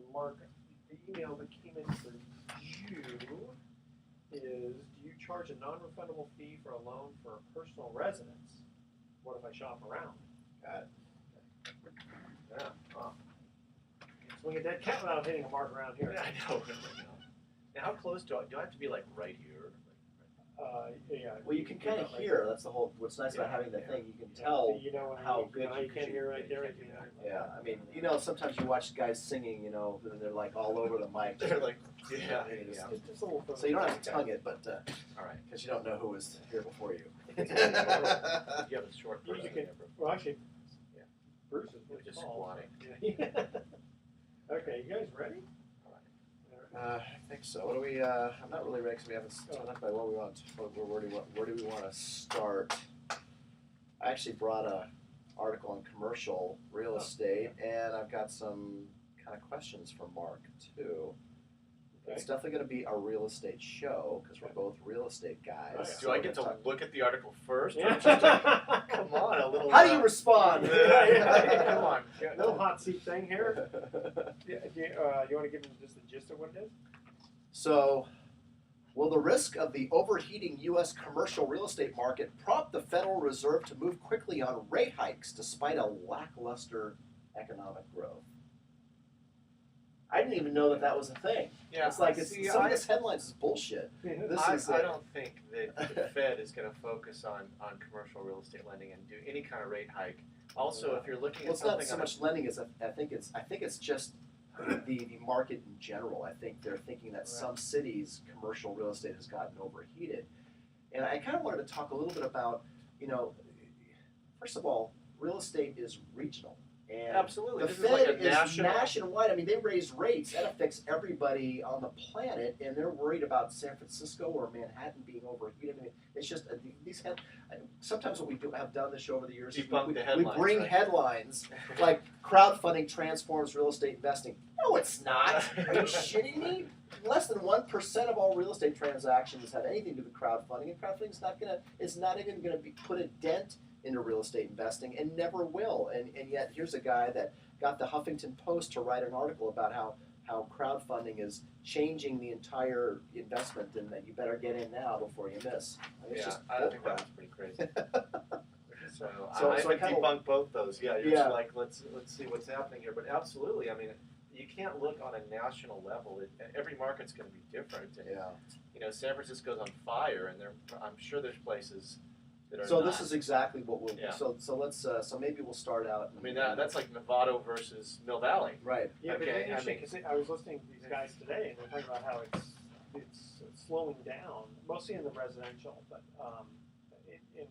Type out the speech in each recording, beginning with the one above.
And Mark, the email that came in for you is, do you charge a non-refundable fee for a loan for a personal residence? What if I shop around? Got it. Yeah. Oh. Swing a dead cat without hitting a mark around here. Yeah, I know. Now, how close do I have to be, like, right here? Yeah. Well, you can kind of hear. That's the whole. What's nice about having the thing, you can tell you know how good you can hear right there. Yeah, I mean, sometimes you watch guys singing, and they're like all over the mic. They're like, yeah. Just a little So you don't have to tongue it, but all right, because you don't know who was here before you. You have a short person. Well, actually, yeah. Bruce is just tall. squatting. Okay, you guys ready? I think so. What do we? I'm not really ready because we haven't done up by what we want. Where do we want to start? I actually brought a article on commercial real estate, and I've got some kind of questions for Mark too. Okay. It's definitely going to be a real estate show because we're both real estate guys. Right. So do I get to look at the article first? Yeah. Or just come on, a little. How do you respond? Come on. No hot seat thing here. You want to give them just the gist of what it is? So, will the risk of the overheating U.S. commercial real estate market prompt the Federal Reserve to move quickly on rate hikes despite a lackluster economic growth? I didn't even know that was a thing. Yeah, it's like some of this headlines is bullshit. I don't think that the Fed is going to focus on commercial real estate lending and do any kind of rate hike. Also, if you're looking at it's not so much lending as I think it's just the market in general. I think they're thinking that some cities commercial real estate has gotten overheated, and I kind of wanted to talk a little bit about first of all, real estate is regional. And absolutely. The Fed is nationwide. I mean, they raise rates. That affects everybody on the planet, and they're worried about San Francisco or Manhattan being overheated. I mean, it's just these sometimes what we have done this show over the years is we bring headlines like crowdfunding transforms real estate investing. No, it's not. Are you shitting me? Less than 1% of all real estate transactions have anything to do with crowdfunding, and crowdfunding is not even going to put a dent into real estate investing and never will. And yet here's a guy that got the Huffington Post to write an article about how crowdfunding is changing the entire investment and that you better get in now before you miss. I mean, I think that's pretty crazy. So I would debunk both those. Yeah, you're just like, let's see what's happening here. But absolutely, I mean, you can't look on a national level. Every market's going to be different. And, San Francisco's on fire, and I'm sure there's places that are so not. This is exactly what we'll. Yeah. So let's. So maybe we'll start out. I mean, that's like Novato versus Mill Valley. Right. Yeah, but it's interesting because I was listening to these guys today, and they're talking about how it's slowing down, mostly in the residential, but in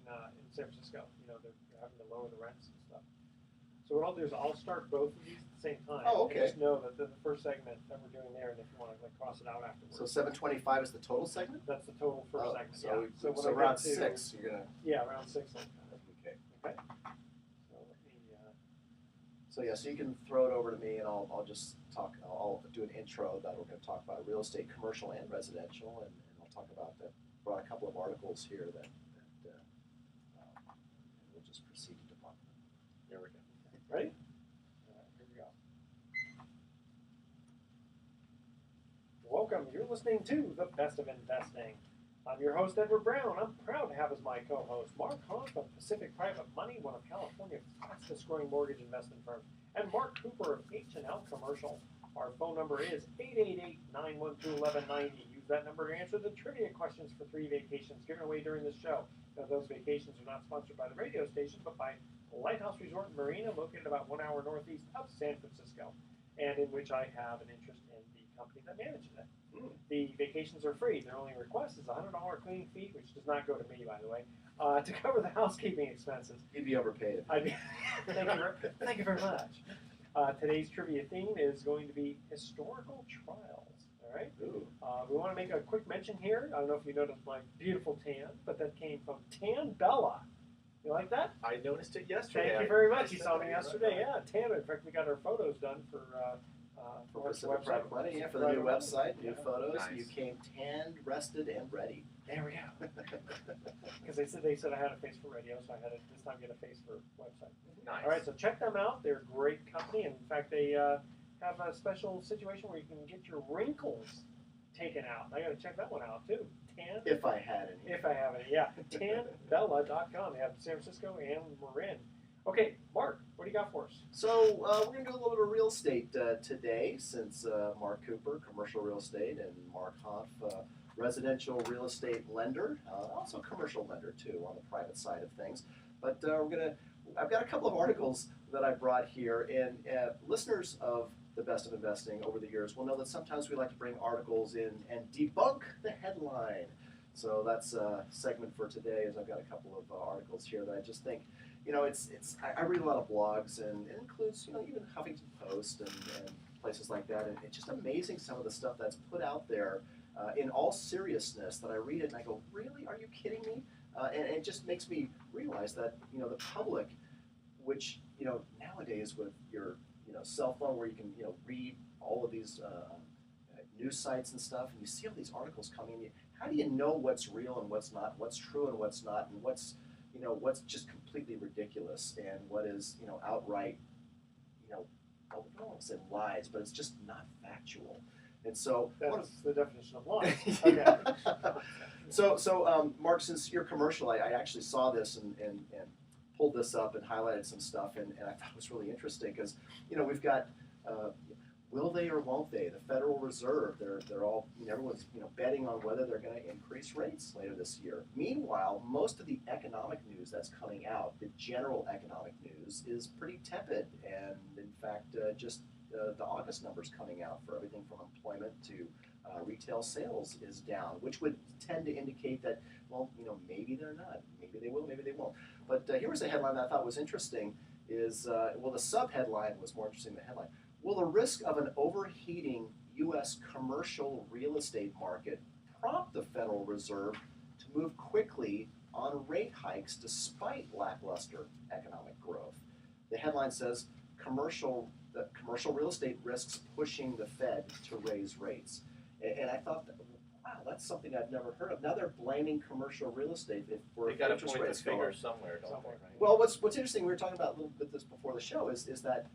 San Francisco, they're having to lower the rents and stuff. So what I'll do is I'll start both of these at the same time. Oh, okay. And just know that the first segment that we're doing there, and if you want to cross it out afterwards. So 725 is the total segment? That's the total first segment. So around 6, you're gonna. Yeah, around 6. Okay. Okay. So let me. So you can throw it over to me, and I'll just talk. I'll do an intro that we're going to talk about real estate, commercial and residential, and I'll talk about that. Brought a couple of articles here that we'll just proceed to debunk them. Here we go. Ready? All right, here we go. Welcome. You're listening to The Best of Investing. I'm your host, Edward Brown. I'm proud to have as my co-host Mark Hanf of Pacific Private Money, one of California's fastest-growing mortgage investment firms, and Mark Cooper of H&L Commercial. Our phone number is 888-912-1190. Use that number to answer the trivia questions for 3 vacations given away during this show. Now, those vacations are not sponsored by the radio station, but by Lighthouse Resort and Marina, located about 1 hour northeast of San Francisco, and in which I have an interest in the company that manages it. The vacations are free. Their only request is a $100 cleaning fee, which does not go to me, by the way, to cover the housekeeping expenses. You'd be overpaid. Thank you very much. Today's trivia theme is going to be historical trials. All right. We want to make a quick mention here. I don't know if you noticed my beautiful tan, but that came from Tan Bella. You like that? I noticed it yesterday. Thank you very much. You saw me yesterday. Yeah, Tan. In fact, we got our photos done for Pacific Private Money. Yeah, for the new website, new photos. Nice. You came tanned, rested, and ready. There we go. Because they said I had a face for radio, so I had to this time get a face for website. Nice. All right, so check them out. They're a great company, and in fact, they have a special situation where you can get your wrinkles taken out. I got to check that one out too. If I had any. If I have any, yeah. Tanbella.com. They have San Francisco and Marin. Okay, Mark, what do you got for us? So we're going to do a little bit of real estate today, since Mark Cooper, commercial real estate, and Mark Hanf, residential real estate lender, also commercial lender too on the private side of things. But I've got a couple of articles that I brought here, and listeners of the Best of Investing over the years will know that sometimes we like to bring articles in and debunk the headline. So that's a segment for today, as I've got a couple of articles here that I just think, I read a lot of blogs, and it includes, even Huffington Post and places like that, and it's just amazing some of the stuff that's put out there in all seriousness, that I read it and I go, really, are you kidding me? And it just makes me realize that, the public, which, nowadays with your, cell phone, where you can, read all of these news sites and stuff, and you see all these articles coming in, how do you know what's real and what's not, what's true and what's not, and what's just completely ridiculous, and what is, outright, I don't want to say lies, but it's just not factual. And so that's the definition of lies. Yeah. Okay. So Mark, since you're commercial, I actually saw this and pulled this up and highlighted some stuff, and I thought it was really interesting because, we've got will they or won't they? The Federal Reserve, they're all, everyone's, betting on whether they're going to increase rates later this year. Meanwhile, most of the economic news that's coming out, the general economic news, is pretty tepid, and in fact, just the August numbers coming out for everything from employment to retail sales is down, which would tend to indicate that, well, maybe they're not. Maybe they will, maybe they won't. But here was a headline that I thought was interesting, is, the sub-headline was more interesting than the headline. Will the risk of an overheating U.S. commercial real estate market prompt the Federal Reserve to move quickly on rate hikes despite lackluster economic growth? The headline says, commercial real estate risks pushing the Fed to raise rates. And I thought, wow, that's something I've never heard of. Now they're blaming commercial real estate for They got to interest point the rates finger going. somewhere, don't they? Right? Well, what's interesting, we were talking about a little bit this before the show, is that,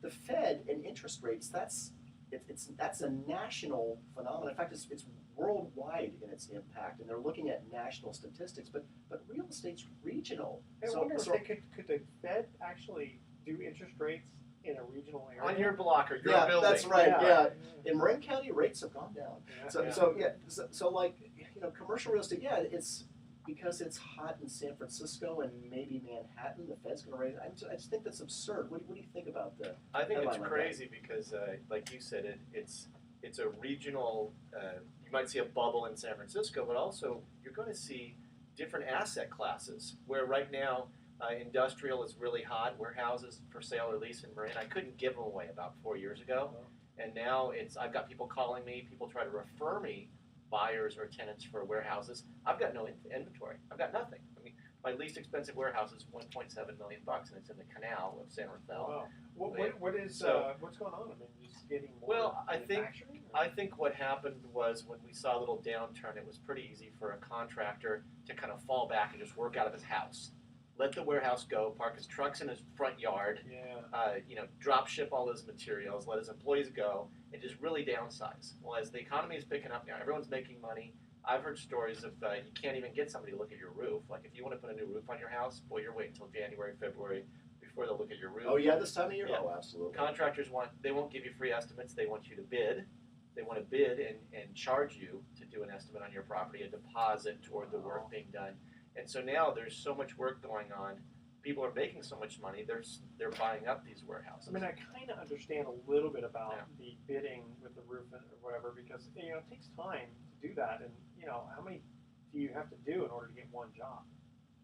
the Fed and interest rates, that's a national phenomenon. In fact, it's worldwide in its impact, and they're looking at national statistics, but real estate's regional. I wonder if could the Fed actually do interest rates in a regional area? On your block or your yeah, building. that's right. Yeah. In Marin County, rates have gone down. Yeah. So like, commercial real estate. Yeah, it's because it's hot in San Francisco and maybe Manhattan. The Fed's going to raise. I just think that's absurd. What do you think about the? I think it's like crazy because, like you said, it's a regional. You might see a bubble in San Francisco, but also you're going to see different asset classes. Where right now, industrial is really hot. Warehouses for sale or lease in Marin. I couldn't give them away about 4 years ago, and now I've got people calling me. People try to refer me buyers or tenants for warehouses. I've got no inventory. I've got nothing. I mean, my least expensive warehouse is $1.7 million, and it's in the canal of San Rafael. Wow. What's going on? I mean, just getting more. Well, I think what happened was when we saw a little downturn, it was pretty easy for a contractor to kind of fall back and just work out of his house. Let the warehouse go, park his trucks in his front yard, drop ship all his materials, let his employees go, and just really downsize. Well, as the economy is picking up now, everyone's making money. I've heard stories of you can't even get somebody to look at your roof. Like if you want to put a new roof on your house, boy, you're waiting until January, February before they'll look at your roof. Oh yeah, this time of year? Yeah. Oh, absolutely. Contractors they won't give you free estimates. They want you to bid. They want to bid and charge you to do an estimate on your property, a deposit toward the work being done. And so now there's so much work going on. People are making so much money. They're buying up these warehouses. I mean, I kind of understand a little bit about the bidding with the roof or whatever because it takes time to do that, and how many do you have to do in order to get one job?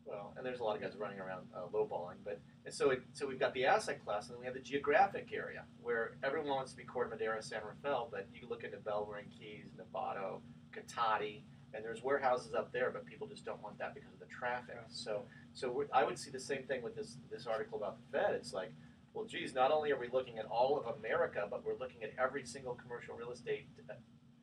Well, and there's a lot of guys running around lowballing, so we've got the asset class, and then we have the geographic area where everyone wants to be Corte Madera, San Rafael, but you look into Belmarin Keys, Novato, Cotati, and there's warehouses up there, but people just don't want that because of the traffic. So I would see the same thing with this article about the Fed. It's like, well, geez, not only are we looking at all of America, but we're looking at every single commercial real estate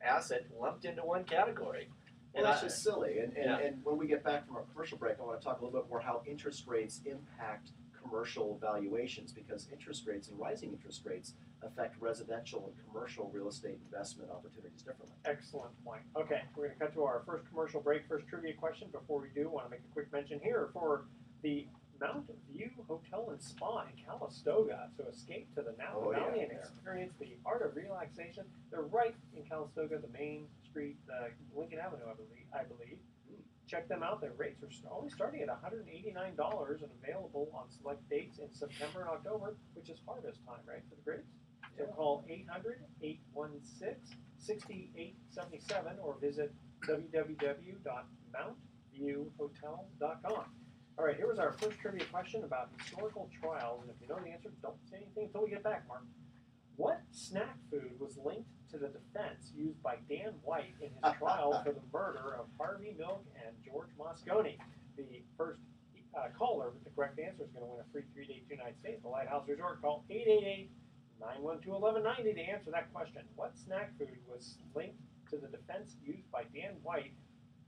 asset lumped into one category. Well, that's just silly. And when we get back from our commercial break, I want to talk a little bit more how interest rates impact commercial valuations, because interest rates and rising interest rates affect residential and commercial real estate investment opportunities differently. Excellent point. Okay, we're going to cut to our first commercial break. First trivia question. Before we do, I want to make a quick mention here for the Mount View Hotel and Spa in Calistoga. So escape to the Napa Valley and experience the art of relaxation. They're right in Calistoga, the main street, Lincoln Avenue, I believe. Check them out. Their rates are only starting at $189 and available on select dates in September and October, which is harvest time, right, for the grapes? So call 800-816-6877 or visit www.mountviewhotel.com. All right, here was our first trivia question about historical trials, and if you know the answer, don't say anything until we get back, Mark. What snack food was linked to the defense used by Dan White in his trial for the murder of Harvey Milk and George Moscone? The first caller with the correct answer is going to win a free 3-day, 2-night stay at the Lighthouse Resort. Call 888-912-1190 to answer that question. What snack food was linked to the defense used by Dan White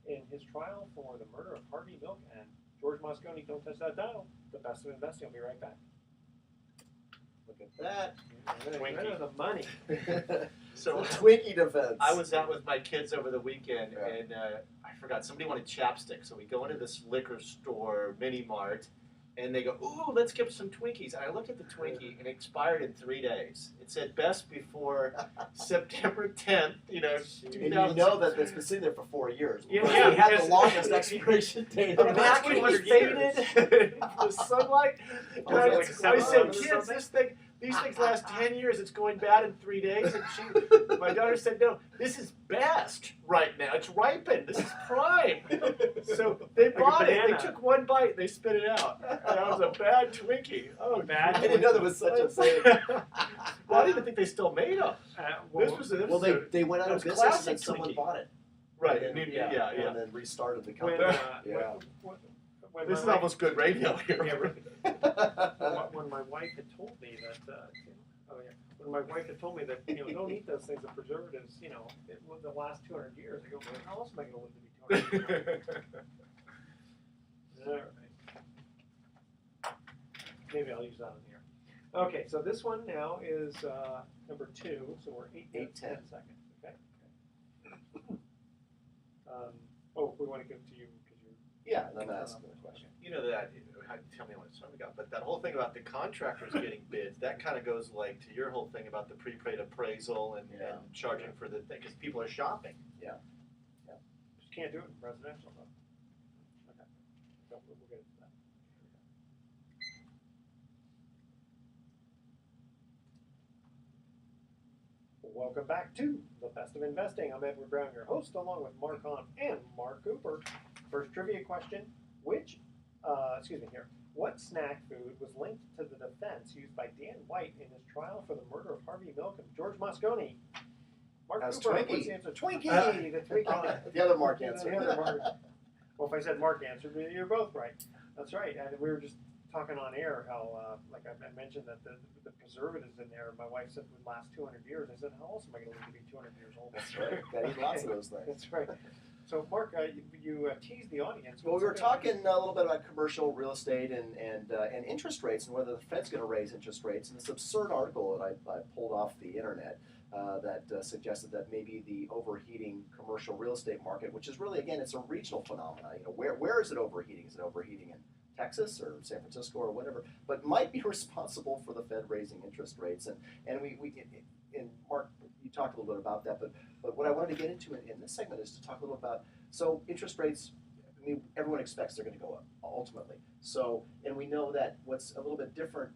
in his trial for the murder of Harvey Milk and George Moscone? Don't touch that dial. The Best of Investing. I'll be right back. Look at that. Twinkie. The money. So the Twinkie defense. I was out with my kids over the weekend, and I forgot, somebody wanted chapstick. So we go into this liquor store, mini mart, and they go, ooh, let's get some Twinkies. And I looked at the Twinkie, and it expired in 3 days. It said best before September 10th, 2000. And you know that it's been sitting there for 4 years. Yeah, They had the longest expiration date. The package was faded. The sunlight. And I said, kids, these things last 10 years. It's going bad in 3 days. And my daughter said, no, this is best right now. It's ripened. This is prime. So they bought it. They took one bite. They spit it out. And that was a bad Twinkie. Oh, bad. I didn't know there was such a thing. Well, I didn't think they still made them. They went out of business and then someone bought it. Right. And then restarted the company. This is almost good radio here. Yeah, really. When my wife had told me that, when my wife had told me that, don't eat those things, the preservatives, the last 200 years, I go, well, how else am I going to live to be 200 years? All right. Maybe I'll use that in here. Okay, so this one now is number 2, so we're 8 minutes, 10 seconds, okay? We want to give it to you because you're... Yeah, and I'm asking the question. You know that, tell me what it's talking about, but that whole thing about the contractors getting bids, that kind of goes like to your whole thing about the prepaid appraisal and charging for the thing, because people are shopping. Yeah. Just can't do it in residential, though. Okay. So we'll get into that. Welcome back to The Best of Investing. I'm Edward Brown, your host, along with Mark Hanf and Mark Cooper. First trivia question, what snack food was linked to the defense used by Dan White in his trial for the murder of Harvey Milk and George Moscone? Mark Cooper, Twinkie. what's the answer? Twinkie! The Twinkie. The other Mark answer. Well, if I said Mark answered, you're both right. That's right. And we were just talking on air how, like I mentioned, that the preservatives in there, my wife said would last 200 years. I said, how else am I going to live to be 200 years old? That's right. Got to eat lots of those things. That's right. So, Mark, you teased the audience. Well, we were talking a little bit about commercial real estate and interest rates and whether the Fed's going to raise interest rates. And this absurd article that I pulled off the internet that suggested that maybe the overheating commercial real estate market, which is really, again, it's a regional phenomenon. Where is it overheating? Is it overheating in Texas or San Francisco or whatever? But might be responsible for the Fed raising interest rates. And Mark, you talked a little bit about that, but what I wanted to get into in this segment is to talk a little about, so interest rates, I mean, everyone expects they're going to go up ultimately. So, and we know that what's a little bit different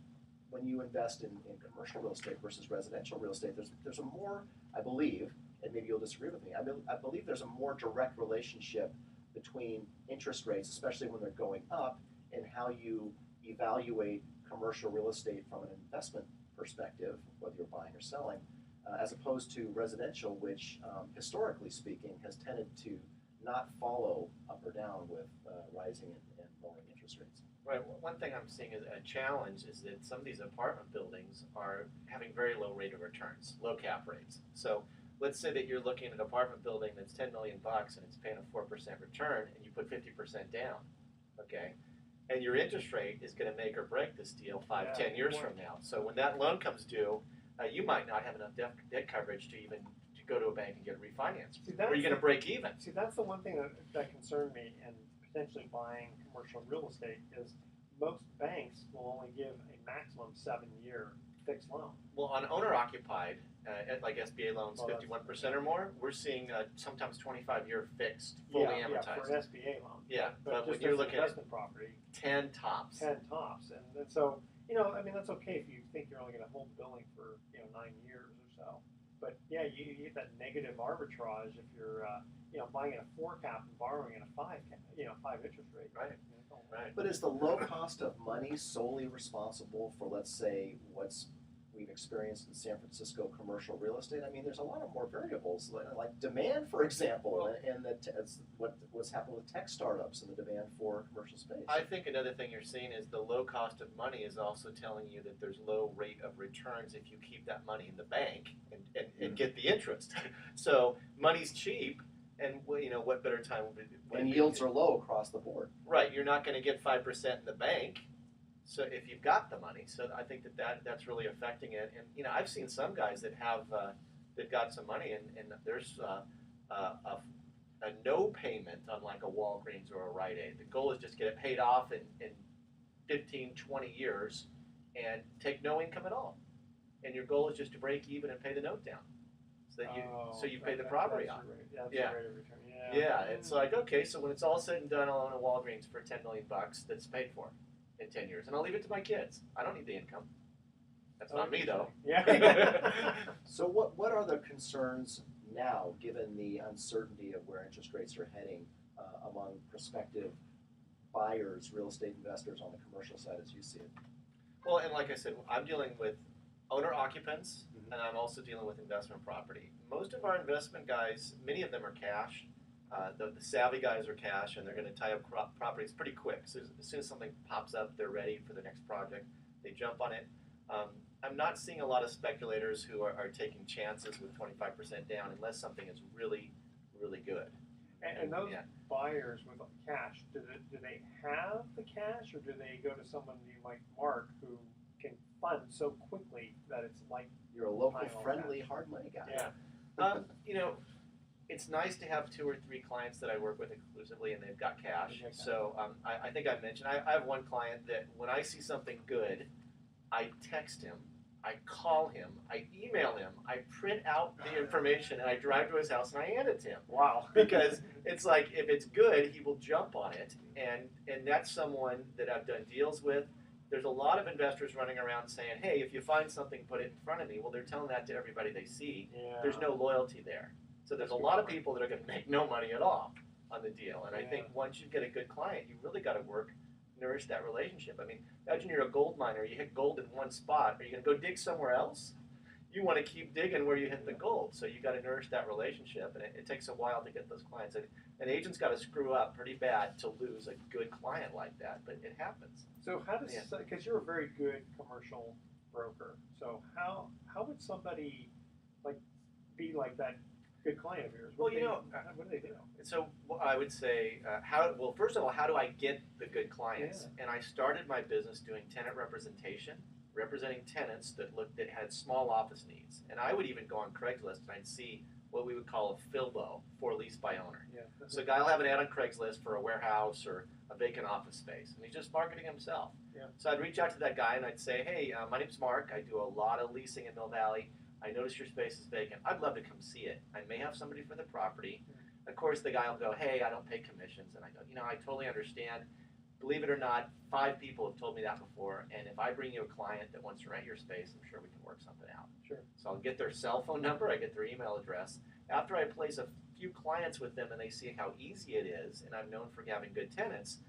when you invest in commercial real estate versus residential real estate, there's a more, I believe, and maybe you'll disagree with me, I believe there's a more direct relationship between interest rates, especially when they're going up, and how you evaluate commercial real estate from an investment perspective, whether you're buying or selling, as opposed to residential, which historically speaking has tended to not follow up or down with rising and lowering interest rates. Right. One thing I'm seeing as a challenge is that some of these apartment buildings are having very low rate of returns, low cap rates. So let's say that you're looking at an apartment building that's $10 million and it's paying a 4% return, and you put 50% down. Okay. and your interest rate is going to make or break this deal 5, Yeah, 10 years good from point. now. So when that loan comes due, you might not have enough debt coverage to even to go to a bank and get a refinance. See, Or you're going to break even. See, that's the one thing that concerned me in potentially buying commercial real estate is most banks will only give a maximum 7-year fixed loan. Well, on owner-occupied, like SBA loans, Well, 51% or more, we're seeing sometimes 25-year fixed, fully amortized. Yeah, for an SBA loan. Yeah, but when just you're as an looking at investment property, 10 tops. 10 tops, and so I mean that's okay if you think you're only going to hold the building for 9 years or so. But yeah, you get that negative arbitrage if you're buying at a 4 cap and borrowing at a 5 cap, 5 interest rate. Right. Right. But is the low cost of money solely responsible for, let's say, what's we've experienced in San Francisco commercial real estate? I mean, there's a lot of more variables, like demand, for example, and what's happened with tech startups and the demand for commercial space. I think another thing you're seeing is the low cost of money is also telling you that there's low rate of returns if you keep that money in the bank and get the interest. So money's cheap, and what better time would it be? And yields are low across the board. Right, you're not going to get 5% in the bank. So if you've got the money, so I think that's really affecting it. And I've seen some guys that have they've got some money, and there's a no payment on like a Walgreens or a Rite Aid. The goal is just get it paid off in 15, 20 years, and take no income at all. And your goal is just to break even and pay the note down, so that you pay the property off. That's Yeah. the rate of return. Yeah, it's like, okay, so when it's all said and done, I'll own a Walgreens for $10 million that's paid for in 10 years, and I'll leave it to my kids. I don't need the income. That's not me, though. Yeah. So what are the concerns now, given the uncertainty of where interest rates are heading among prospective buyers, real estate investors on the commercial side, as you see it? Well, and like I said, I'm dealing with owner-occupants, and I'm also dealing with investment property. Most of our investment guys, many of them are cash. The savvy guys are cash, and they're going to tie up properties pretty quick. So as soon as something pops up, they're ready for the next project. They jump on it. I'm not seeing a lot of speculators who are taking chances with 25% down unless something is really, really good. And those buyers with cash, do they have the cash, or do they go to someone like Mark who can fund so quickly that it's like you're a local friendly hard money guy? Yeah. It's nice to have 2 or 3 clients that I work with exclusively, and they've got cash. So I think I mentioned I have one client that when I see something good, I text him, I call him, I email him, I print out the information, and I drive to his house and I hand it to him. Wow. Because it's like, if it's good, he will jump on it, and that's someone that I've done deals with. There's a lot of investors running around saying, hey, if you find something, put it in front of me. Well, they're telling that to everybody they see. Yeah. There's no loyalty there. So there's a lot of people that are going to make no money at all on the deal. And I think once you get a good client, you really got to nourish that relationship. I mean, imagine you're a gold miner. You hit gold in one spot. Are you going to go dig somewhere else? You want to keep digging where you hit the gold. So you got to nourish that relationship. And it takes a while to get those clients. And an agent's got to screw up pretty bad to lose a good client like that. But it happens. So how does, because you're a very good commercial broker, so how would somebody be like that good client of yours? What do they do? So I would say, first of all, how do I get the good clients? Yeah. And I started my business doing tenant representation, representing tenants that had small office needs. And I would even go on Craigslist and I'd see what we would call a FILBO, for lease by owner. Yeah. So a guy will have an ad on Craigslist for a warehouse or a vacant office space, and he's just marketing himself. Yeah. So I'd reach out to that guy and I'd say, hey, my name's Mark. I do a lot of leasing in Mill Valley. I notice your space is vacant. I'd love to come see it. I may have somebody for the property. Of course, the guy will go, hey, I don't pay commissions. And I go, I totally understand. Believe it or not, 5 people have told me that before. And if I bring you a client that wants to rent your space, I'm sure we can work something out. Sure. So I'll get their cell phone number. I get their email address. After I place a few clients with them and they see how easy it is, and I'm known for having good tenants,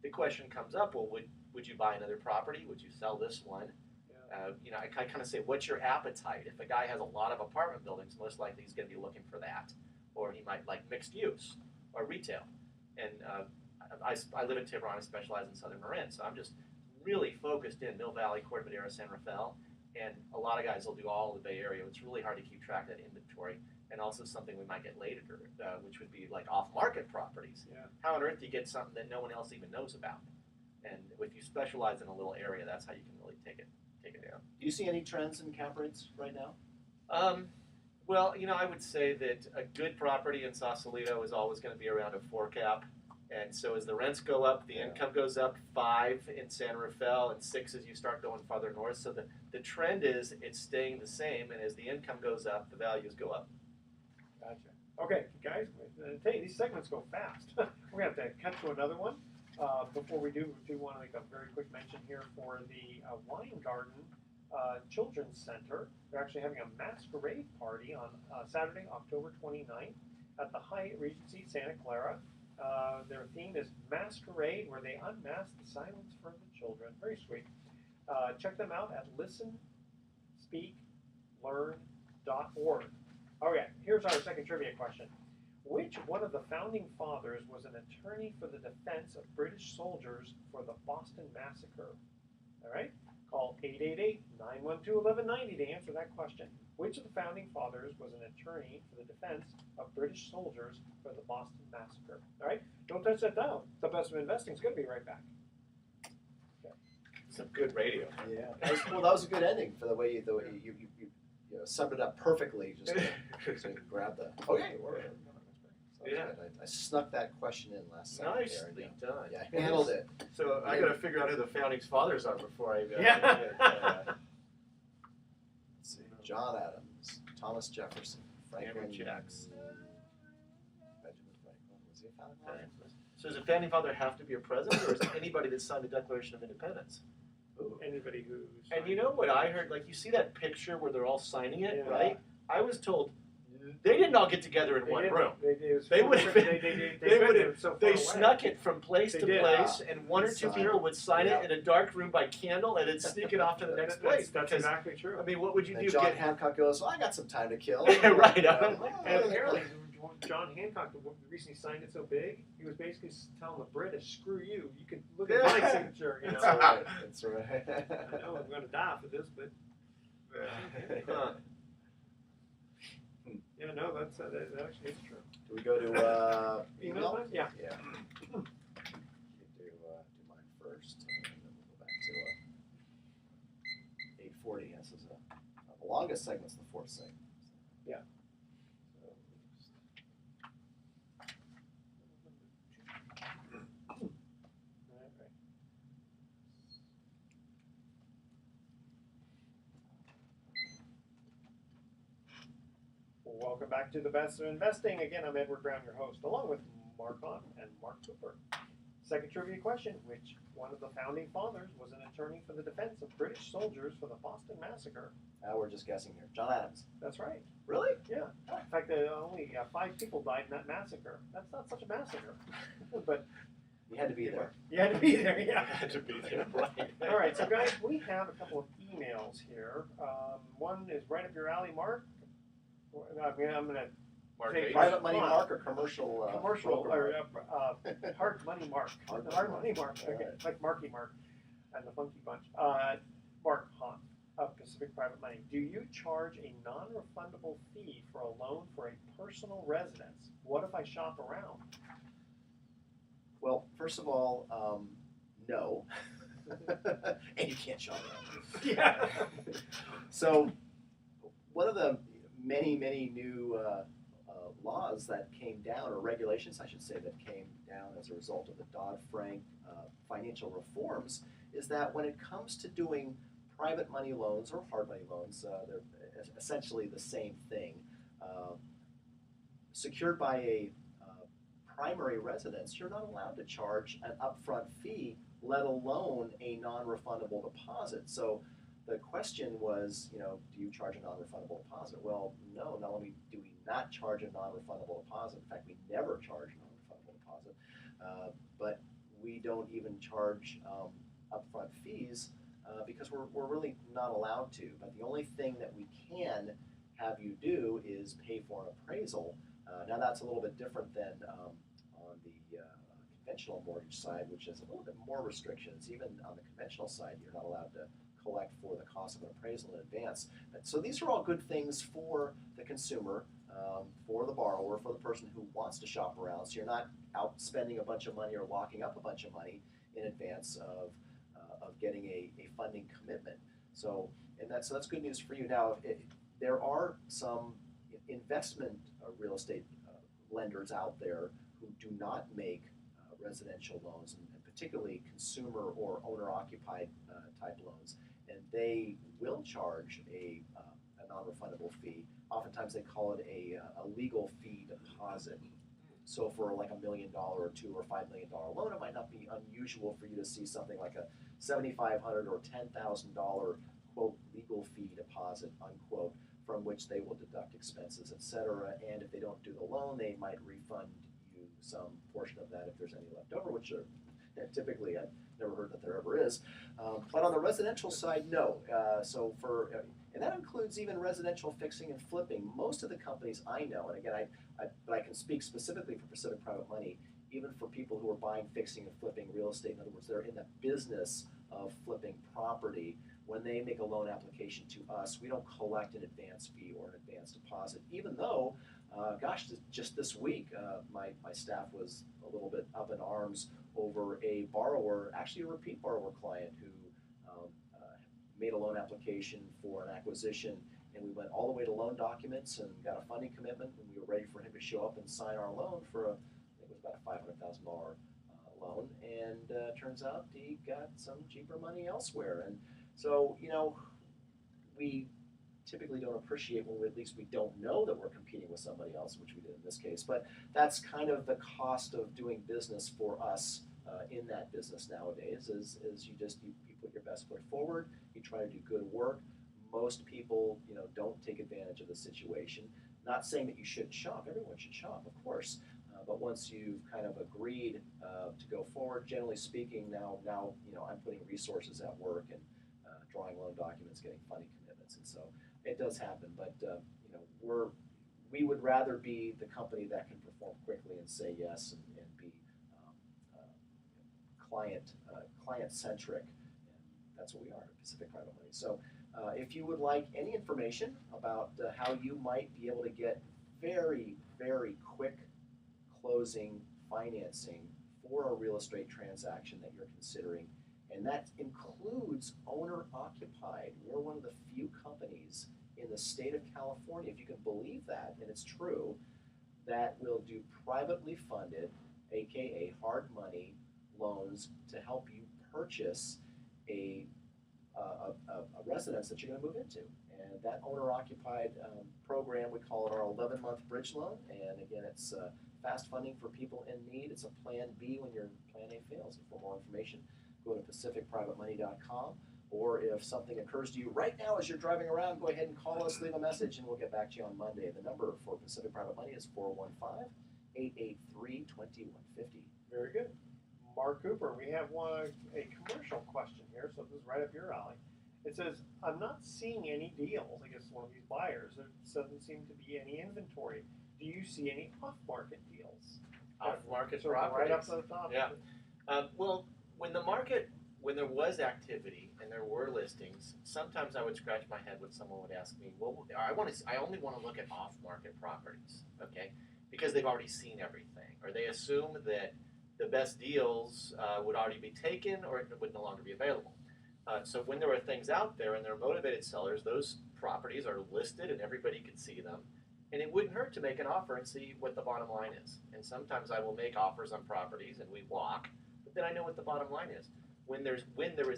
the question comes up, well, would you buy another property? Would you sell this one? I kind of say, what's your appetite? If a guy has a lot of apartment buildings, most likely he's going to be looking for that. Or he might like mixed use or retail. And I live in Tiburon. I specialize in Southern Marin. So I'm just really focused in Mill Valley, Corte Madera, San Rafael. And a lot of guys will do all of the Bay Area. It's really hard to keep track of that inventory. And also something we might get later, which would be like off-market properties. Yeah. How on earth do you get something that no one else even knows about? And if you specialize in a little area, that's how you can really take it down. Do you see any trends in cap rates right now? Well, I would say that a good property in Sausalito is always going to be around a 4 cap. And so as the rents go up, the income goes up. 5 in San Rafael and 6 as you start going farther north. So the trend is it's staying the same, and as the income goes up, the values go up. Gotcha. Okay, guys, I tell you, these segments go fast. We're going to have to cut to another one. Before we do want to make a very quick mention here for the Wine Garden Children's Center. They're actually having a masquerade party on Saturday, October 29th at the Hyatt Regency Santa Clara. Their theme is Masquerade, where they unmask the silence for the children. Very sweet. Check them out at listenspeaklearn.org. Okay, here's our second trivia question. Which one of the founding fathers was an attorney for the defense of British soldiers for the Boston Massacre? All right, call 888-912-1190 to answer that question. Which of the founding fathers was an attorney for the defense of British soldiers for the Boston Massacre? All right, don't touch that down. The Best of Investing is going to be right back. Okay. Some good radio. Yeah. That was a good ending for the way you summed it up perfectly. Just so you can grab the. Okay. Yeah. I snuck that question in last second. Nicely done. Yeah, I handled it. So I got to figure out who the founding fathers are before I. Let's see. John Adams, Thomas Jefferson, Franklin Jackson, Benjamin Franklin. Was he a founding father? So does a founding father have to be a president, or is it anybody that signed the Declaration of Independence? Ooh. Anybody who's. And you know what I heard? Like, you see that picture where they're all signing it, right? I was told they didn't all get together in one room. They would have they snuck it from place to place, and one or two people would sign it in a dark room by candle, and then sneak it off to the next place. That's exactly true. I mean, what would you do? John Hancock goes, well, I got some time to kill. Right. And apparently, John Hancock recently signed it so big, he was basically telling the British, "Screw you! You can look at my signature." You know, That's right. I know I'm going to die for this, but yeah, no, that actually is true. Do we go to email? Yeah. Yeah. You do mine first, and then we'll go back to 8:40. This is the longest segment's the fourth segment. Yeah. Welcome back to the Best of Investing. Again, I'm Edward Brown, your host, along with Mark Hanf and Mark Cooper. Second trivia question: which one of the founding fathers was an attorney for the defense of British soldiers for the Boston Massacre? Now we're just guessing here. John Adams. That's right. Really? Yeah. In fact, only 5 people died in that massacre. That's not such a massacre, but you had to be there. You had to be there. Yeah. You had to be there. Right. All right. So, guys, we have a couple of emails here. One is right up your alley, Mark. I'm going to say private money Mark or commercial or hard money Mark. Hard money Mark. Okay, right. Like Marky Mark and the Funky Bunch. Mark Hanf of Pacific Private Money. Do you charge a non-refundable fee for a loan for a personal residence? What if I shop around? Well, first of all, no. And you can't shop around. Yeah. So one of the many new laws that came down, or regulations, I should say, that came down as a result of the Dodd-Frank financial reforms, is that when it comes to doing private money loans or hard money loans, they're essentially the same thing. Secured by a primary residence, you're not allowed to charge an upfront fee, let alone a non-refundable deposit. So the question was, do you charge a non-refundable deposit? Well, no, not only do we not charge a non-refundable deposit, in fact, we never charge a non-refundable deposit, but we don't even charge upfront fees because we're really not allowed to. But the only thing that we can have you do is pay for an appraisal. Now that's a little bit different than on the conventional mortgage side, which has a little bit more restrictions. Even on the conventional side, you're not allowed to collect for the cost of an appraisal in advance. So these are all good things for the consumer, for the borrower, for the person who wants to shop around. So you're not out spending a bunch of money or locking up a bunch of money in advance of getting a funding commitment. So that's good news for you. Now, there are some investment real estate lenders out there who do not make residential loans, and particularly consumer or owner-occupied type loans, and they will charge a non-refundable fee. Oftentimes they call it a legal fee deposit. So for like $1 million or $2 or $5 million loan, it might not be unusual for you to see something like a $7,500 or $10,000 quote legal fee deposit unquote, from which they will deduct expenses, etc. And if they don't do the loan, they might refund you some portion of that if there's any left over, which are typically, I've never heard that there ever is. But on the residential side, no. And that includes even residential fixing and flipping. Most of the companies I know, and again, I can speak specifically for Pacific Private Money, even for people who are buying, fixing, and flipping real estate. In other words, they're in the business of flipping property. When they make a loan application to us, we don't collect an advance fee or an advance deposit, even though, just this week, my staff was a little bit up in arms over a borrower, actually a repeat borrower client who made a loan application for an acquisition, and we went all the way to loan documents and got a funding commitment, and we were ready for him to show up and sign our loan for it was about a $500,000 loan, and turns out he got some cheaper money elsewhere. And so, we typically don't appreciate when at least we don't know that we're competing with somebody else, which we did in this case. But that's kind of the cost of doing business for us in that business nowadays, is you put your best foot forward, you try to do good work. Most people, don't take advantage of the situation. Not saying that you shouldn't shop. Everyone should shop, of course. But once you've kind of agreed to go forward, generally speaking, now I'm putting resources at work and drawing loan documents, getting funding commitments, and so it does happen. But we would rather be the company that can perform quickly and say yes and be client centric, and that's what we are at Pacific Private Money. So if you would like any information about how you might be able to get very, very quick closing financing for a real estate transaction that you're considering, and that includes owner-occupied. We're one of the few companies in the state of California, if you can believe that, and it's true, that will do privately funded, aka hard money, loans to help you purchase a residence that you're going to move into. And that owner-occupied program, we call it our 11-month bridge loan, and again, it's fast funding for people in need. It's a plan B when your plan A fails. And for more information, go to pacificprivatemoney.com, or if something occurs to you right now as you're driving around, go ahead and call us, leave a message, and we'll get back to you on Monday. The number for Pacific Private Money is 415-883-2150. Very good. Mark Cooper, we have a commercial question here, so this is right up your alley. It says, I'm not seeing any deals. I guess one of these buyers, there doesn't seem to be any inventory. Do you see any off-market deals? Off-market so properties. Right up to the top. Yeah. Well, when there was activity and there were listings, sometimes I would scratch my head when someone would ask me, well, I only want to look at off-market properties, okay? Because they've already seen everything, or they assume that the best deals would already be taken or it would no longer be available. So when there are things out there and there are motivated sellers, those properties are listed and everybody can see them. And it wouldn't hurt to make an offer and see what the bottom line is. And sometimes I will make offers on properties and we walk, but then I know what the bottom line is. When there is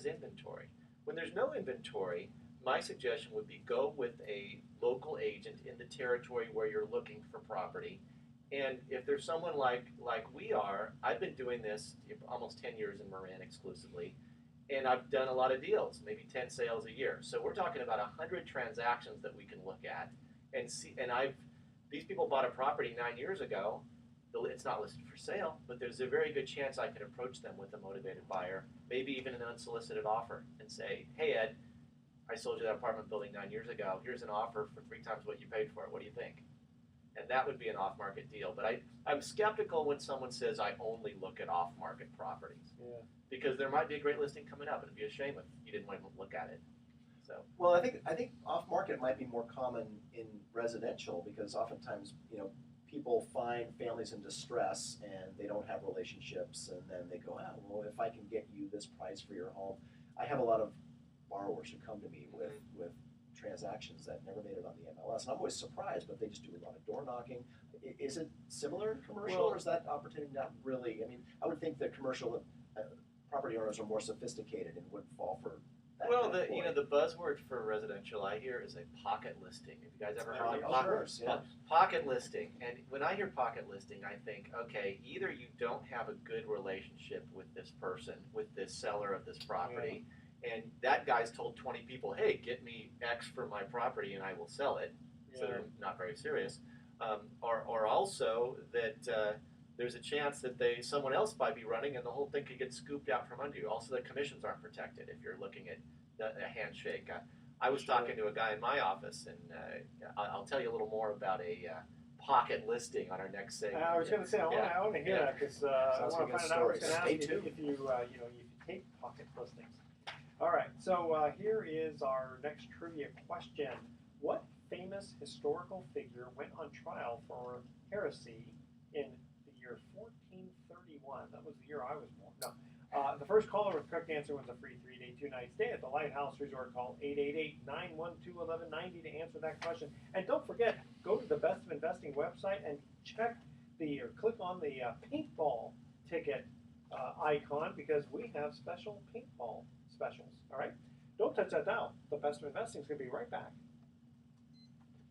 inventory. When there's no inventory, my suggestion would be go with a local agent in the territory where you're looking for property. And if there's someone like we are, I've been doing this almost 10 years in Marin exclusively, and I've done a lot of deals, maybe 10 sales a year. So we're talking about 100 transactions that we can look at and see. And these people bought a property 9 years ago. It's not listed for sale, but there's a very good chance I can approach them with a motivated buyer, maybe even an unsolicited offer, and say, hey, Ed, I sold you that apartment building 9 years ago. Here's an offer for 3 times what you paid for it. What do you think? And that would be an off-market deal. But I'm skeptical when someone says I only look at off-market properties. Yeah. Because there might be a great listing coming up, and it'd be a shame if you didn't want to look at it. So. Well, I think off-market might be more common in residential because oftentimes, people find families in distress and they don't have relationships, and then they go, oh, well, if I can get you this price for your home. I have a lot of borrowers who come to me with transactions that never made it on the MLS, and I'm always surprised, but they just do a lot of door knocking. Is it similar in commercial, or is that opportunity not really? I mean, I would think that commercial property owners are more sophisticated and wouldn't fall for that. Well, kind of ploy. the buzzword for residential I hear is a pocket listing. Have you guys ever heard of Yeah. pocket listing? And when I hear pocket listing, I think, okay, either you don't have a good relationship with this person, with this seller of this property, and that guy's told 20 people, hey, get me X for my property and I will sell it. So they're not very serious. Or also that there's a chance that someone else might be running and the whole thing could get scooped out from under you. Also, the commissions aren't protected if you're looking at a handshake. I was talking to a guy in my office, and I'll tell you a little more about a pocket listing on our next segment. I was going to say, I want to hear that because I want to find out. I was going to ask you if you take pocket listings. All right, so here is our next trivia question. What famous historical figure went on trial for heresy in the year 1431? That was the year I was born. No. The first caller with correct answer wins a free 3-day, 2-night stay at the Lighthouse Resort. Call 888-912-1190 to answer that question. And don't forget, go to the Best of Investing website and click on the paintball ticket icon, because we have special paintball specials. All right? Don't touch that dial. The Best of Investing is going to be right back.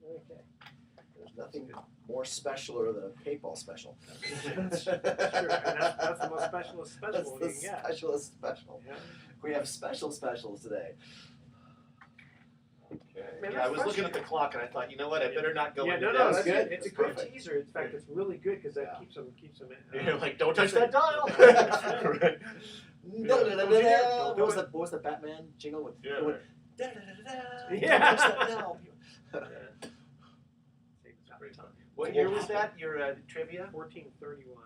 Okay. There's nothing more specialer than a paintball special. That's true. And that's the most specialist special That's you can get. Specialist special. Yeah. We have specials today. Okay. Man, I was looking at the clock and I thought, you know what, I better not go into no, this. that's good. It's That's a good perfect. teaser. In fact, it's really good because that keeps them in. You're like, don't touch that dial. Right. Don't do What was the Batman jingle with? Yeah. With, Yeah. Touch that dial. What year was that, your trivia? 1431.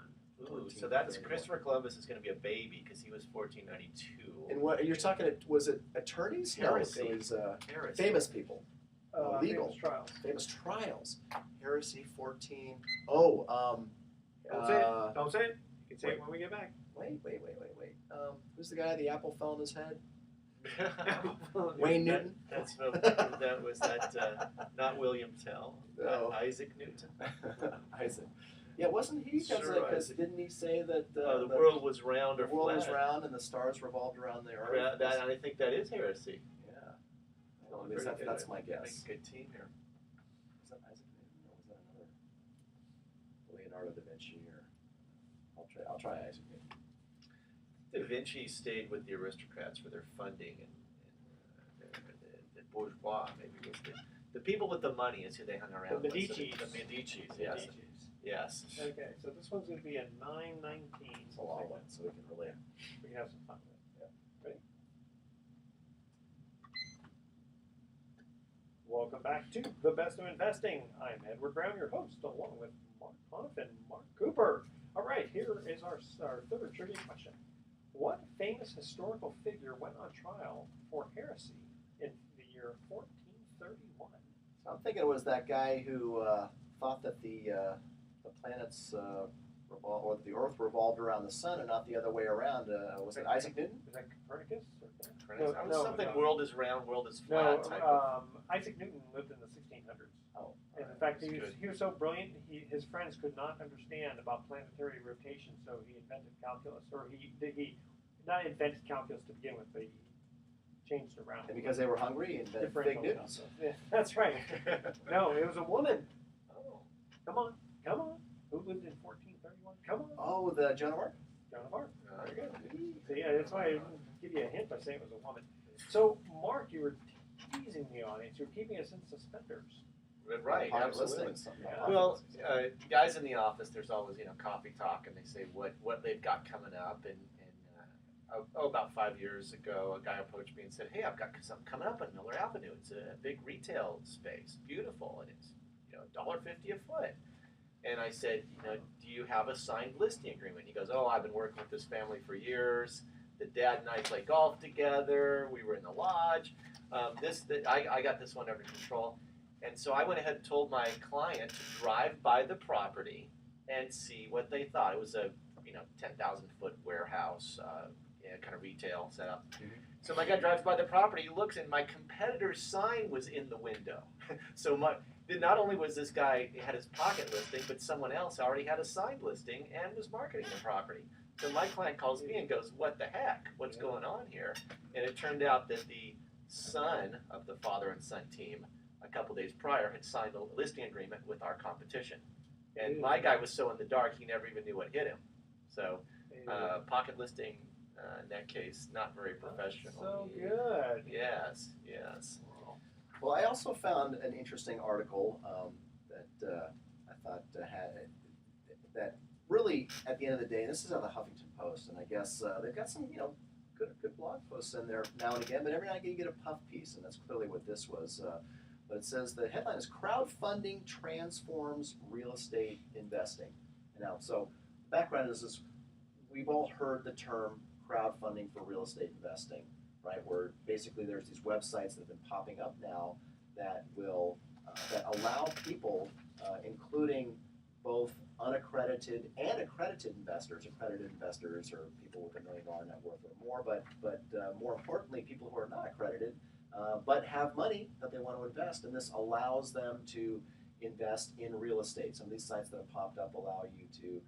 Ooh, so that's Christopher Columbus is going to be a baby because he was 1492. And what you're talking? Was it attorneys? Heresy. No, it was Heresy. famous people. Legal. Famous trials. Famous trials. Heresy 14. Oh, Don't say it. Don't say it. You can say it when we get back. Wait. Who's the guy with the apple fell in his head? Wayne Newton. That was not William Tell. No. Isaac Newton. Isaac. Yeah, wasn't he? Because didn't he say that the world was round or the world was flat? round and the stars revolved around the earth? I think that is heresy. Yeah. Well, at least that's my guess. Make a good team here. Was that Isaac Newton or was that another Leonardo da Vinci? Or I'll try Isaac Newton. Da Vinci stayed with the aristocrats for their funding, and the bourgeois maybe was the people with the money is who they hung around The with. Medicis. The Medicis, yes. Yes. Okay, so this one's going to be a 919. It's a long one, so we can really. We can have some fun with it. Yeah. Ready? Welcome back to The Best of Investing. I'm Edward Brown, your host, along with Mark Hanf and Mark Cooper. All right, here is our third trivia question. What famous historical figure went on trial for heresy in the year 1431? So I'm thinking it was that guy who thought that the planets or the Earth revolved around the sun and not the other way around. Was it Isaac Newton? Was that Copernicus? Something world is round, world is No, flat type of. Isaac Newton lived in the 1600s. Oh, And in fact, he was so brilliant, his friends could not understand about planetary rotation, so he invented calculus, or he not invented calculus to begin with, but he changed it around. and because they were hungry, he invented Differential big Newtons. calculus. Yeah, that's right. No, it was a woman. Oh. Come on. Who lived in 1431? Come on. Oh, the Joan of Arc. Joan of Arc. Very good. So yeah, that's why I didn't give you a hint by saying it was a woman. So, Mark, you were teasing the audience. You were keeping us in suspenders. Right, Pilot absolutely. listing, something. Yeah. Well, guys in the office, there's always coffee talk, and they say what they've got coming up. And about 5 years ago, a guy approached me and said, "Hey, I've got something coming up on Miller Avenue. It's a big retail space, beautiful, and it's $1.50 a foot." And I said, "Do you have a signed listing agreement?" He goes, "Oh, I've been working with this family for years. The dad and I play golf together. We were in the lodge. I got this one under control." And so I went ahead and told my client to drive by the property and see what they thought. It was a 10,000 foot warehouse, kind of retail setup. So my guy drives by the property, looks, and my competitor's sign was in the window. So not only was this guy had his pocket listing, but someone else already had a signed listing and was marketing the property. So my client calls me and goes, "What the heck? What's going on here?" And it turned out that the son of the father and son team, a couple days prior, had signed a listing agreement with our competition. And my guy was so in the dark, he never even knew what hit him. So pocket listing, in that case, not very professional. So good. Yes. Well, I also found an interesting article that I thought had that really, at the end of the day, and this is on the Huffington Post, and I guess they've got some good blog posts in there now and again, but every now and again you get a puff piece, and that's clearly what this was. But it says the headline is "Crowdfunding Transforms Real Estate Investing." Now, so background is we've all heard the term crowdfunding for real estate investing, right? Where basically there's these websites that have been popping up now that will that allow people, including both unaccredited and accredited investors. Accredited investors are people with $1 million net worth or more, but more importantly, people who are not accredited but have money that they want to invest, and this allows them to invest in real estate. Some of these sites that have popped up allow you to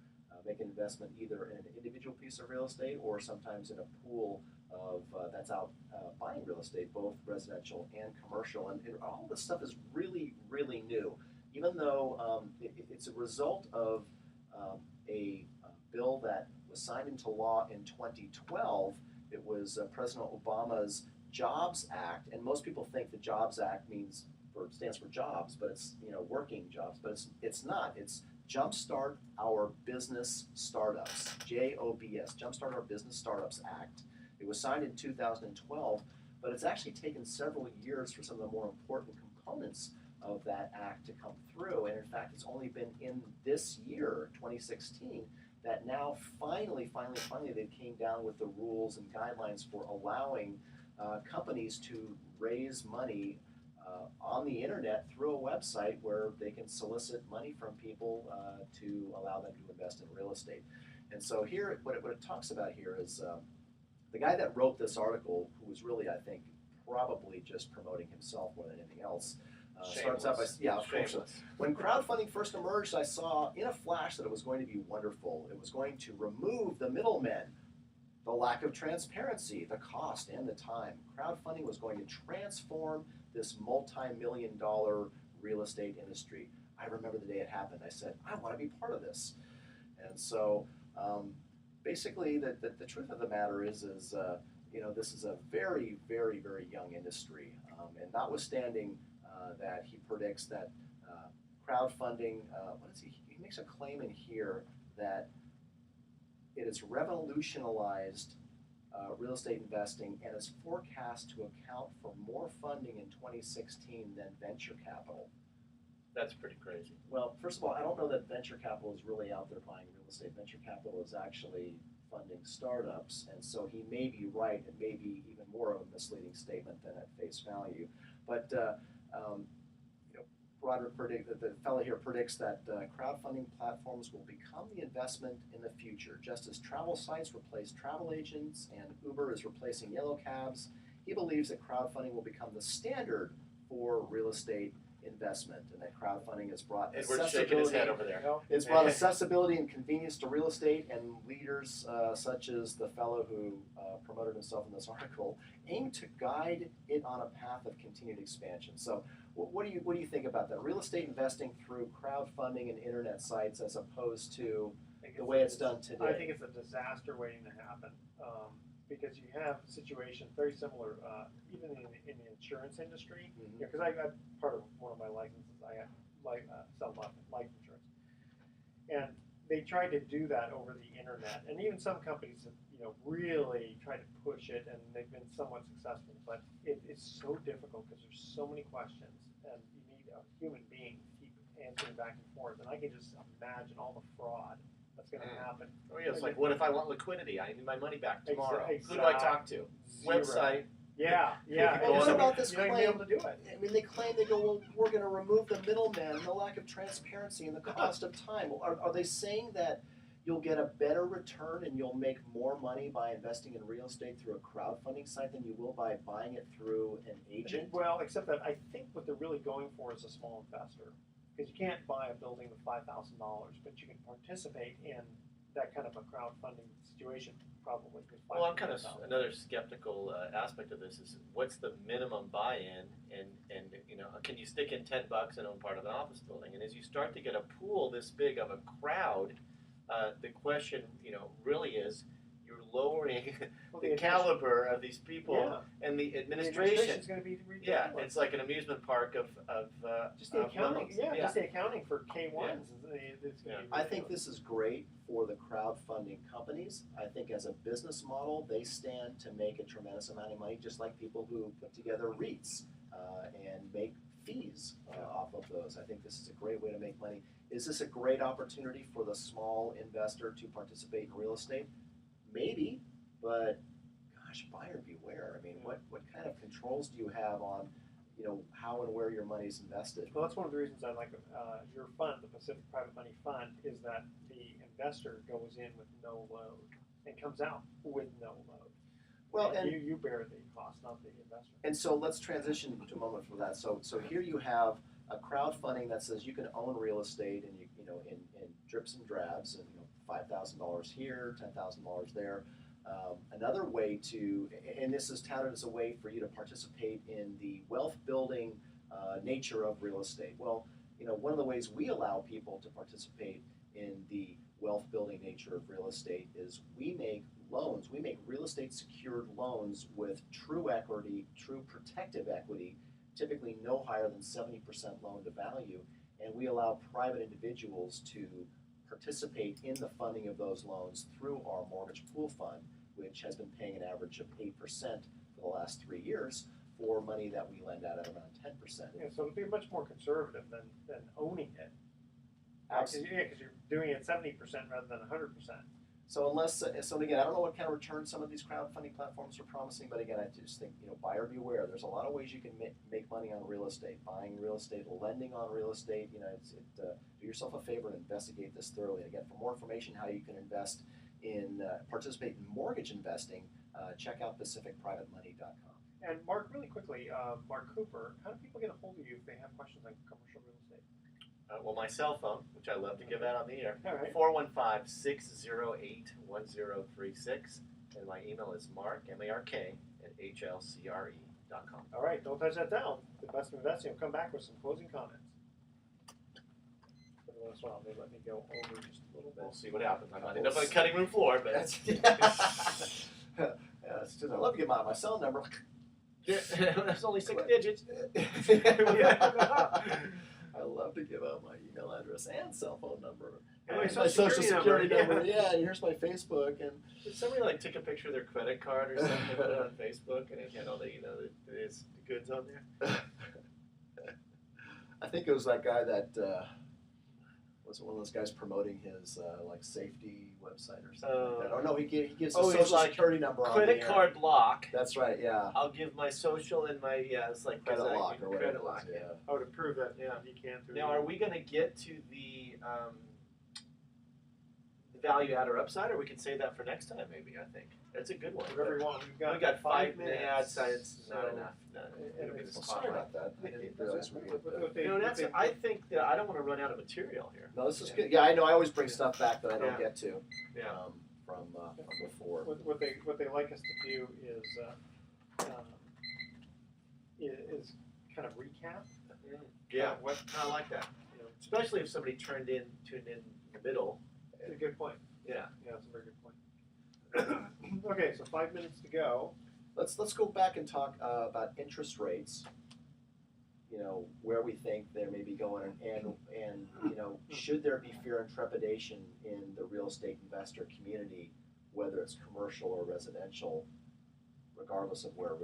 make an investment either in an individual piece of real estate or sometimes in a pool of that's out buying real estate, both residential and commercial. And all this stuff is really, really new. Even though it's a result of a bill that was signed into law in 2012. It was President Obama's Jobs Act, and most people think the Jobs Act stands for jobs, but it's working jobs, but it's not. It's Jumpstart Our Business Startups, JOBS, Jumpstart Our Business Startups Act. It was signed in 2012, but it's actually taken several years for some of the more important components of that act to come through. And in fact, it's only been in this year, 2016, that now finally they came down with the rules and guidelines for allowing companies to raise money on the internet through a website where they can solicit money from people to allow them to invest in real estate. And so here, what it talks about here is the guy that wrote this article, who was really, I think, probably just promoting himself more than anything else, starts out by, of course. When crowdfunding first emerged, I saw in a flash that it was going to be wonderful. It was going to remove the middlemen, the lack of transparency, the cost, and the time. Crowdfunding was going to transform this multi-million-dollar real estate industry. I remember the day it happened. I said, I want to be part of this. And so basically, the truth of the matter is this is a very, very, very young industry. And notwithstanding that he predicts that crowdfunding, he makes a claim in here that it has revolutionized real estate investing and is forecast to account for more funding in 2016 than venture capital. That's pretty crazy. Well, first of all, I don't know that venture capital is really out there buying real estate. Venture capital is actually funding startups, and so he may be right. It may be even more of a misleading statement than at face value. But Broderick the fellow here predicts that crowdfunding platforms will become the investment in the future. Just as travel sites replace travel agents and Uber is replacing yellow cabs, he believes that crowdfunding will become the standard for real estate investment, and that crowdfunding has brought Edward's shaking his head over there. It's brought accessibility and convenience to real estate, and leaders such as the fellow who promoted himself in this article aim to guide it on a path of continued expansion. So what do you think about that? Real estate investing through crowdfunding and internet sites as opposed to the way it's done today? I think it's a disaster waiting to happen. Because you have situations very similar, even in the insurance industry. Because I got part of one of my licenses, I sell life insurance, and they tried to do that over the internet. And even some companies have, really tried to push it, and they've been somewhat successful. But it's so difficult because there's so many questions, and you need a human being to keep answering back and forth. And I can just imagine all the fraud that's going to happen. Oh yeah, it's like, what if I want liquidity? I need my money back tomorrow. Exactly. Who do I talk to? Zero. Website, Yeah. And what about this You're not claim? gonna be able to do it. I mean, they claim, they go, well, we're going to remove the middleman, the lack of transparency, and the cost of time. Are they saying that you'll get a better return and you'll make more money by investing in real estate through a crowdfunding site than you will by buying it through an agent? Well, except that I think what they're really going for is a small investor, because you can't buy a building with $5,000, but you can participate in that kind of a crowdfunding situation probably with $5,000. Well, I'm kind of another skeptical aspect of this is what's the minimum buy-in, and can you stick in $10 and own part of an office building? And as you start to get a pool this big of a crowd, the question really is you're lowering the caliber of these people and the administration. Is going to be ridiculous. Yeah, it's like an amusement park of just the accounting. levels. Just the accounting for K1s. I think this is great for the crowdfunding companies. I think as a business model, they stand to make a tremendous amount of money, just like people who put together REITs and make fees off of those. I think this is a great way to make money. Is this a great opportunity for the small investor to participate in real estate? Maybe, but gosh, buyer beware. I mean, what kind of controls do you have on how and where your money's invested? Well, that's one of the reasons I like your fund, the Pacific Private Money Fund, is that the investor goes in with no load and comes out with no load. Well, and you bear the cost, not the investor. And so let's transition to a moment for that. So here you have a crowdfunding that says you can own real estate and in drips and drabs, and $5,000 here, $10,000 there. Another way to, and this is touted as a way for you to participate in the wealth building nature of real estate. Well, one of the ways we allow people to participate in the wealth building nature of real estate is we make loans. We make real estate secured loans with true equity, true protective equity, typically no higher than 70% loan to value, and we allow private individuals to participate in the funding of those loans through our mortgage pool fund, which has been paying an average of 8% for the last 3 years for money that we lend out at around 10%. Yeah, so it'll be much more conservative than owning it. Absolutely. Because you're doing it 70% rather than 100%. So again, I don't know what kind of return some of these crowdfunding platforms are promising, but again, I just think, buyer beware. There's a lot of ways you can make money on real estate, buying real estate, lending on real estate. Do yourself a favor and investigate this thoroughly. And again, for more information how you can invest in, participate in mortgage investing, check out pacificprivatemoney.com. And Mark, really quickly, Mark Cooper, how do people get a hold of you if they have questions on commercial real estate? Well, my cell phone, which I love to give out on the air, All right. 415-608-1036, and my email is mark, M-A-R-K, @hlcre.com. All right, don't touch that down. The best of investing will come back with some closing comments. Every once in a while, they let me go over just a little bit. We'll see what happens. I might end up on the cutting room floor, but It's just, I love to give my cell number. there's only 6 digits. I love to give out my email address and cell phone number. And my social security number. Yeah, and here's my Facebook. And Did somebody take a picture of their credit card or something and put it on Facebook, and it had all the the goods on there? I think it was that guy that was one of those guys promoting his safety website or something like that. Oh no, he gives his social security number on credit card block. That's right. Yeah. I'll give my social and my it's like Credit lock or whatever. credit lock. Yeah. Oh, to prove that you can. Now, are we going to get to the value add or upside, or we can save that for next time? Maybe I think that's a good one. Whatever you want. We got 5 minutes. Yeah, it's not enough. Sorry about that. I didn't realize we had I think that I don't want to run out of material here. No, this is good. Yeah, I know. I always bring stuff back that I don't get to Yeah. from before. What they like us to do is kind of recap. Yeah, I like that. Especially if somebody tuned in the middle. That's a good point. Yeah. Yeah, that's a very good point. Okay, so 5 minutes to go. Let's go back and talk about interest rates. Where we think they may be going, and should there be fear and trepidation in the real estate investor community, whether it's commercial or residential, regardless of where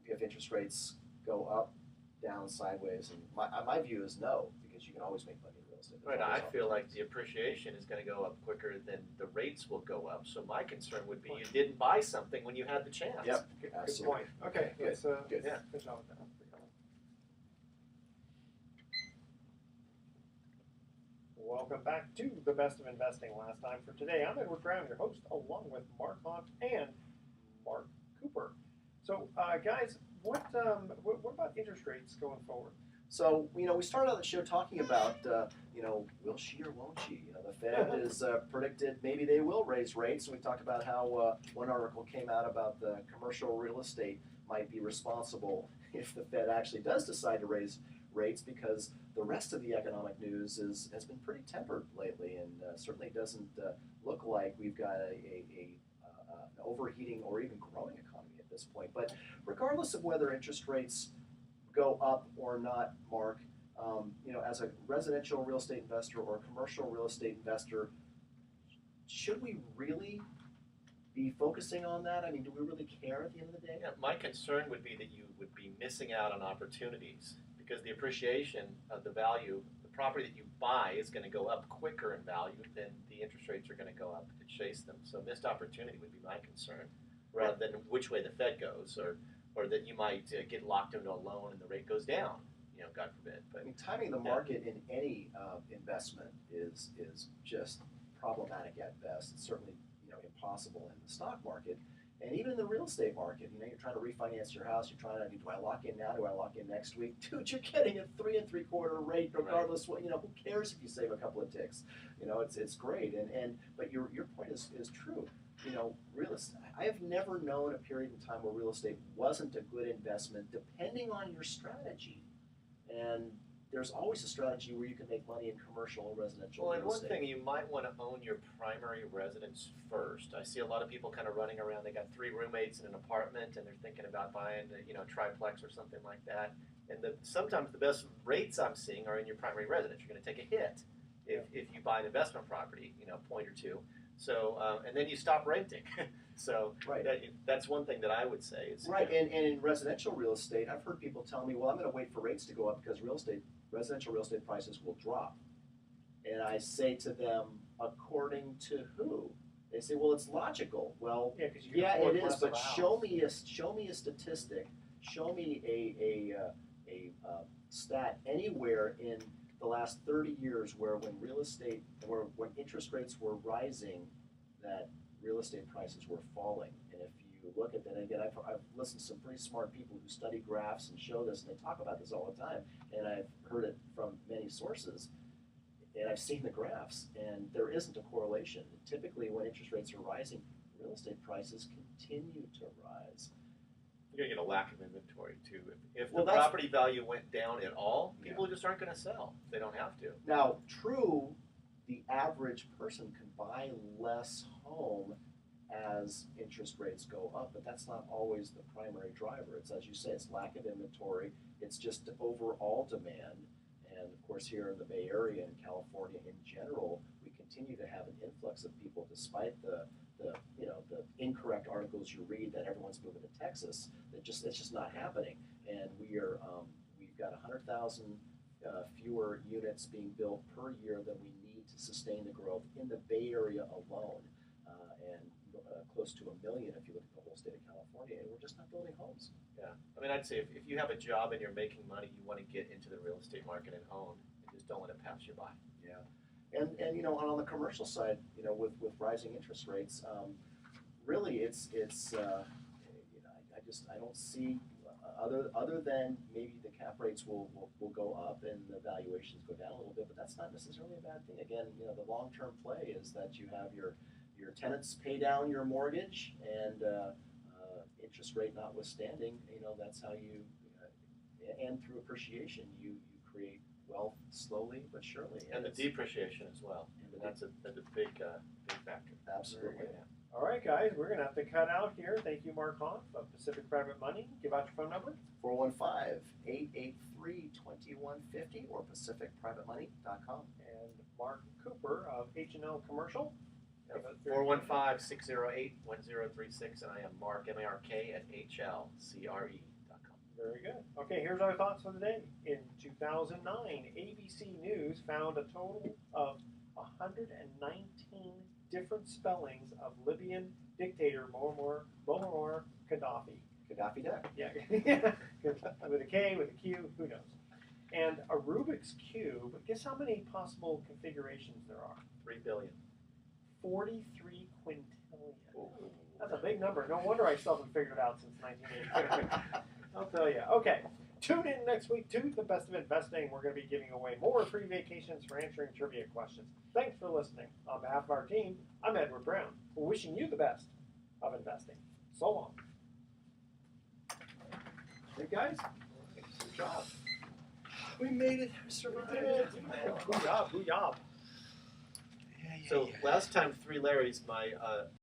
if interest rates go up, down, sideways, and my view is no, because because you can always make money in real estate. Right, I feel like the appreciation is going to go up quicker than the rates will go up. So my concern would be you didn't buy something when you had the chance. Yep, Good absolutely. point. Okay, Good. let's, Good. Yeah. good job with that. Welcome back to the Best of Investing. Last time for today, I'm Edward Brown, your host, along with Mark Hanf and Mark Cooper. So, guys, what about interest rates going forward? So, we started out the show talking about, will she or won't she? The Fed is predicted maybe they will raise rates. We talked about how one article came out about the commercial real estate might be responsible if the Fed actually does decide to raise rates, because the rest of the economic news has been pretty tempered lately, and certainly doesn't look like we've got an overheating or even growing economy at this point. But regardless of whether interest rates go up or not, Mark, as a residential real estate investor or commercial real estate investor, should we really be focusing on that? I mean, do we really care at the end of the day? Yeah, my concern would be that you would be missing out on opportunities because the appreciation of the value, the property that you buy is going to go up quicker in value than the interest rates are going to go up to chase them. So missed opportunity would be my concern, rather than which way the Fed goes, or that you might get locked into a loan and the rate goes down, God forbid. But I mean, timing the market in any investment is just problematic at best. It's certainly impossible in the stock market, and even in the real estate market. You're trying to refinance your house. You're trying to, do I lock in now? Do I lock in next week? Dude, you're getting a 3 3/4 rate regardless. Right. What who cares if you save a couple of ticks? It's great. But your point is true. Real estate. I have never known a period in time where real estate wasn't a good investment, depending on your strategy. And there's always a strategy where you can make money in commercial or residential real estate. Well, and one thing, you might want to own your primary residence first. I see a lot of people kind of running around. They got 3 roommates in an apartment, and they're thinking about buying a triplex or something like that. And sometimes the best rates I'm seeing are in your primary residence. You're going to take a hit if you buy an investment property, point or two. So, and then you stop renting. So right. That's one thing that I would say is right. And in residential real estate, I've heard people tell me, well, I'm going to wait for rates to go up because residential real estate prices will drop. And I say to them, according to who? They say, well, it's logical. Well, yeah, it is, but show me a statistic, show me a stat anywhere in the last 30 years where when interest rates were rising, that real estate prices were falling. And if you look at that, again, I've listened to some pretty smart people who study graphs and show this, and they talk about this all the time, and I've heard it from many sources, and I've seen the graphs, and there isn't a correlation. Typically, when interest rates are rising, real estate prices continue to rise. You're going to get a lack of inventory, too. If the property value went down at all, people just aren't going to sell. They don't have to. Now, true, the average person can buy less home as interest rates go up, but that's not always the primary driver. It's, as you say, it's lack of inventory. It's just overall demand. And, of course, here in the Bay Area and California in general, we continue to have an influx of people despite the incorrect articles you read that everyone's moving to Texas. It's just not happening. And we've got 100,000 fewer units being built per year than we need to sustain the growth in the Bay Area alone, and close to 1 million if you look at the whole state of California. And we're just not building homes. Yeah, I mean, I'd say if you have a job and you're making money, you want to get into the real estate market and own, and just don't let it pass you by. Yeah, and on the commercial side, with rising interest rates, really I don't see other than maybe the cap rates will go up and the valuations go down a little bit, but that's not necessarily a bad thing. Again, the long-term play is that you have your tenants pay down your mortgage, and interest rate notwithstanding, that's how you and through appreciation you create wealth slowly but surely. And the depreciation as well. And that's a big factor. Absolutely. Yeah. All right, guys, we're going to have to cut out here. Thank you, Mark Hanf of Pacific Private Money. Give out your phone number. 415-883-2150 or pacificprivatemoney.com. And Mark Cooper of H&L Commercial. 415-608-1036, and I am Mark, M-A-R-K, at hlcre.com. Very good. Okay, here's our thoughts for the day. In 2009, ABC News found a total of 119 different spellings of Libyan dictator Muammar Gaddafi. Gaddafi Duck. Yeah, with a K, with a Q, who knows? And a Rubik's Cube, guess how many possible configurations there are? 3 billion. 43 quintillion. Ooh. That's a big number. No wonder I still haven't figured it out since 1982. I'll tell you. Okay, tune in next week to the Best of Investing. We're going to be giving away more free vacations for answering trivia questions. Thanks for listening. On behalf of our team, I'm Edward Brown. We're wishing you the best of investing. So long. Hey guys, good job. We made it. We survived. Good job. Good job. So last time, 3 Larrys, my